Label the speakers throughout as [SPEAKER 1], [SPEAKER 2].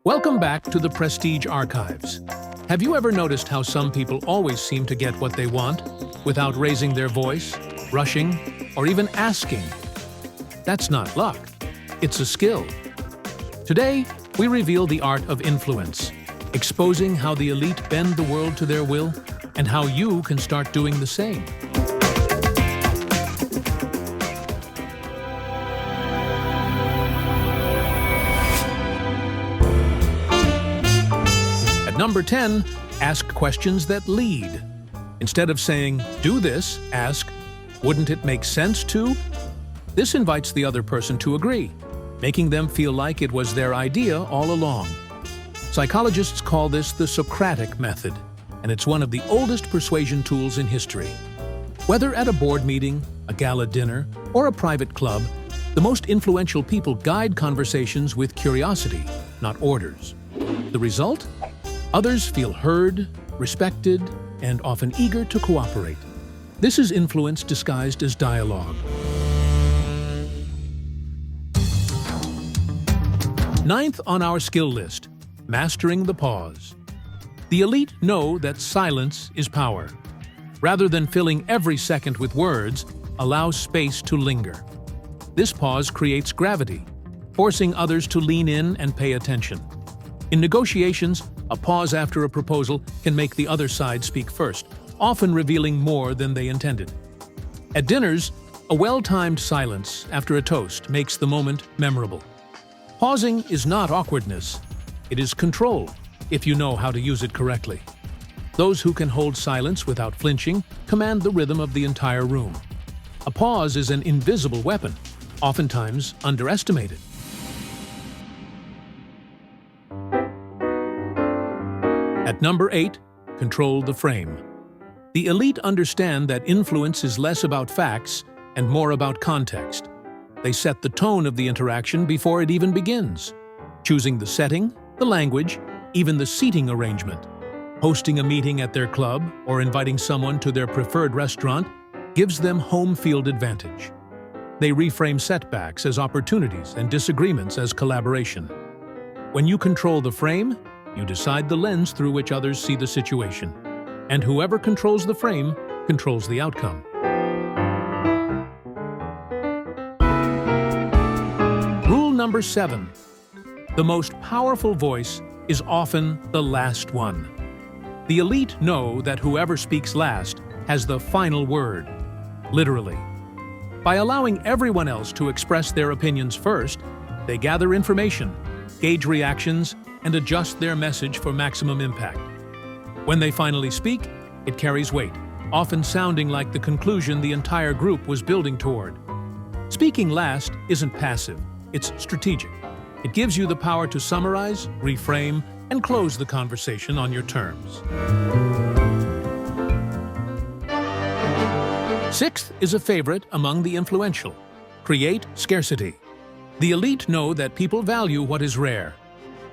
[SPEAKER 1] Welcome back to the Prestige Archives. Have you ever noticed how some people always seem to get what they want without raising their voice, rushing, or even asking? That's not luck. It's a skill. Today, we reveal the art of influence, exposing how the elite bend the world to their will and how you can start doing the same. Number 10, ask questions that lead. Instead of saying, "Do this," ask, "Wouldn't it make sense to?" This invites the other person to agree, making them feel like it was their idea all along. Psychologists call this the Socratic method, and it's one of the oldest persuasion tools in history. Whether at a board meeting, a gala dinner, or a private club, the most influential people guide conversations with curiosity, not orders. The result? Others feel heard, respected, and often eager to cooperate. This is influence disguised as dialogue. Ninth on our skill list, mastering the pause. The elite know that silence is power. Rather than filling every second with words, allow space to linger. This pause creates gravity, forcing others to lean in and pay attention. In negotiations, a pause after a proposal can make the other side speak first, often revealing more than they intended. At dinners, a well-timed silence after a toast makes the moment memorable. Pausing is not awkwardness. It is control, if you know how to use it correctly. Those who can hold silence without flinching command the rhythm of the entire room. A pause is an invisible weapon, oftentimes underestimated. At number 8, control the frame. The elite understand that influence is less about facts and more about context. They set the tone of the interaction before it even begins, choosing the setting, the language, even the seating arrangement. Hosting a meeting at their club or inviting someone to their preferred restaurant gives them home field advantage. They reframe setbacks as opportunities and disagreements as collaboration. When you control the frame, you decide the lens through which others see the situation. And whoever controls the frame controls the outcome. Rule number 7. The most powerful voice is often the last one. The elite know that whoever speaks last has the final word, literally. By allowing everyone else to express their opinions first, they gather information, gauge reactions, and adjust their message for maximum impact. When they finally speak, it carries weight, often sounding like the conclusion the entire group was building toward. Speaking last isn't passive, it's strategic. It gives you the power to summarize, reframe, and close the conversation on your terms. Sixth is a favorite among the influential. Create scarcity. The elite know that people value what is rare.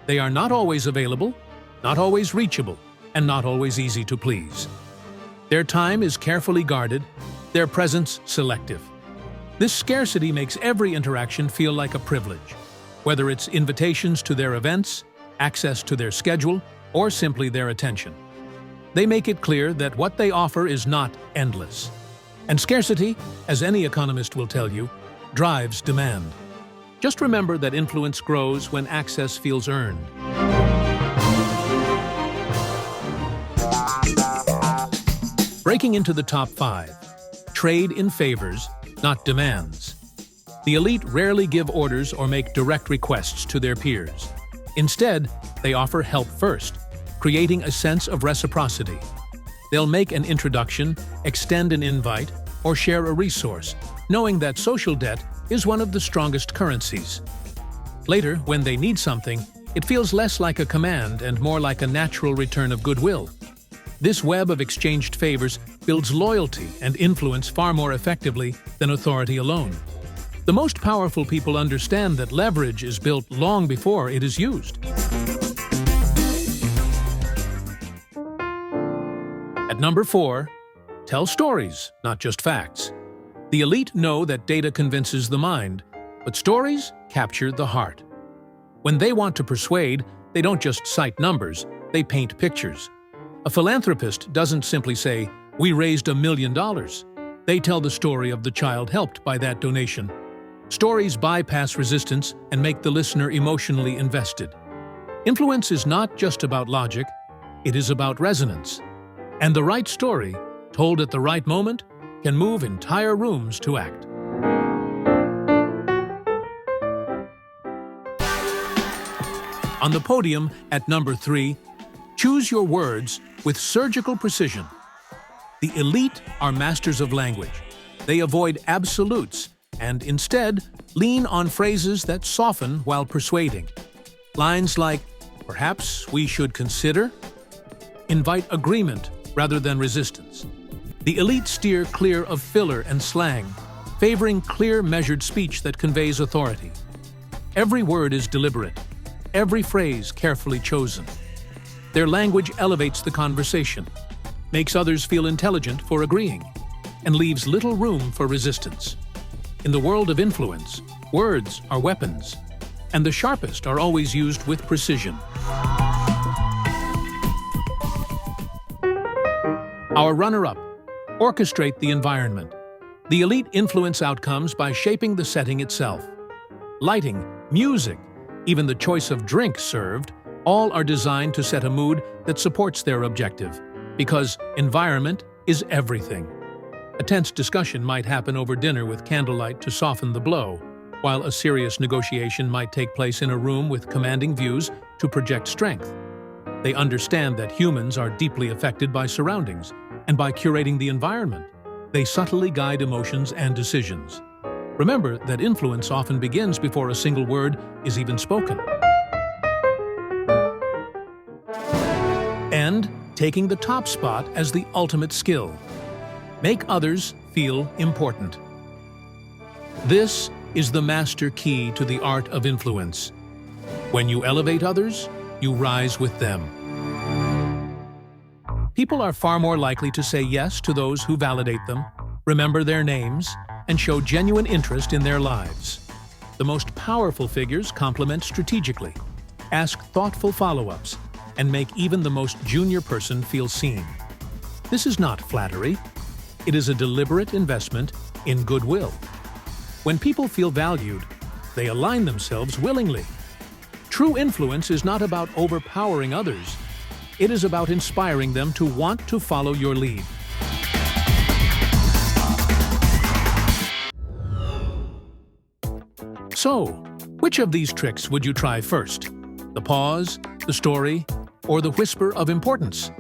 [SPEAKER 1] They are not always available, not always reachable, and not always easy to please. Their time is carefully guarded, their presence selective. This scarcity makes every interaction feel like a privilege, whether it's invitations to their events, access to their schedule, or simply their attention. They make it clear that what they offer is not endless. And scarcity, as any economist will tell you, drives demand. Just remember that influence grows when access feels earned. Breaking into the top 5. Trade in favors, not demands. The elite rarely give orders or make direct requests to their peers. Instead, they offer help first, creating a sense of reciprocity. They'll make an introduction, extend an invite, or share a resource, knowing that social debt is one of the strongest currencies. Later, when they need something, it feels less like a command and more like a natural return of goodwill. This web of exchanged favors builds loyalty and influence far more effectively than authority alone. The most powerful people understand that leverage is built long before it is used. At number 4, tell stories, not just facts. The elite know that data convinces the mind, but stories capture the heart. When they want to persuade, They don't just cite numbers, they paint pictures. A philanthropist doesn't simply say, "We raised $1 million." They tell the story of the child helped by that donation. Stories bypass resistance and make the listener emotionally invested. Influence is not just about logic, it is about resonance. And the right story, told at the right moment, can move entire rooms to act. On the podium at number 3, choose your words with surgical precision. The elite are masters of language. They avoid absolutes and instead lean on phrases that soften while persuading. Lines like, "Perhaps we should consider," invite agreement rather than resistance. The elite steer clear of filler and slang, favoring clear, measured speech that conveys authority. Every word is deliberate, every phrase carefully chosen. Their language elevates the conversation, makes others feel intelligent for agreeing, and leaves little room for resistance. In the world of influence, words are weapons, and the sharpest are always used with precision. Our runner-up, orchestrate the environment. The elite influence outcomes by shaping the setting itself. Lighting, music, even the choice of drink served, all are designed to set a mood that supports their objective, because environment is everything. A tense discussion might happen over dinner with candlelight to soften the blow, while a serious negotiation might take place in a room with commanding views to project strength. They understand that humans are deeply affected by surroundings, and by curating the environment, they subtly guide emotions and decisions. Remember that influence often begins before a single word is even spoken. And taking the top spot as the ultimate skill. Make others feel important. This is the master key to the art of influence. When you elevate others, you rise with them. People are far more likely to say yes to those who validate them, remember their names, and show genuine interest in their lives. The most powerful figures compliment strategically, ask thoughtful follow-ups, and make even the most junior person feel seen. This is not flattery. It is a deliberate investment in goodwill. When people feel valued, they align themselves willingly. True influence is not about overpowering others. It is about inspiring them to want to follow your lead. So, which of these tricks would you try first? The pause, the story, or the whisper of importance?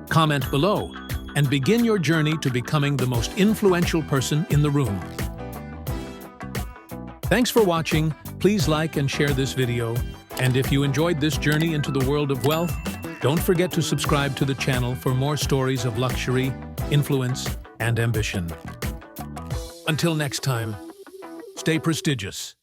[SPEAKER 1] Comment below and begin your journey to becoming the most influential person in the room. Thanks for watching. Please like and share this video. And if you enjoyed this journey into the world of wealth, don't forget to subscribe to the channel for more stories of luxury, influence, and ambition. Until next time, stay prestigious.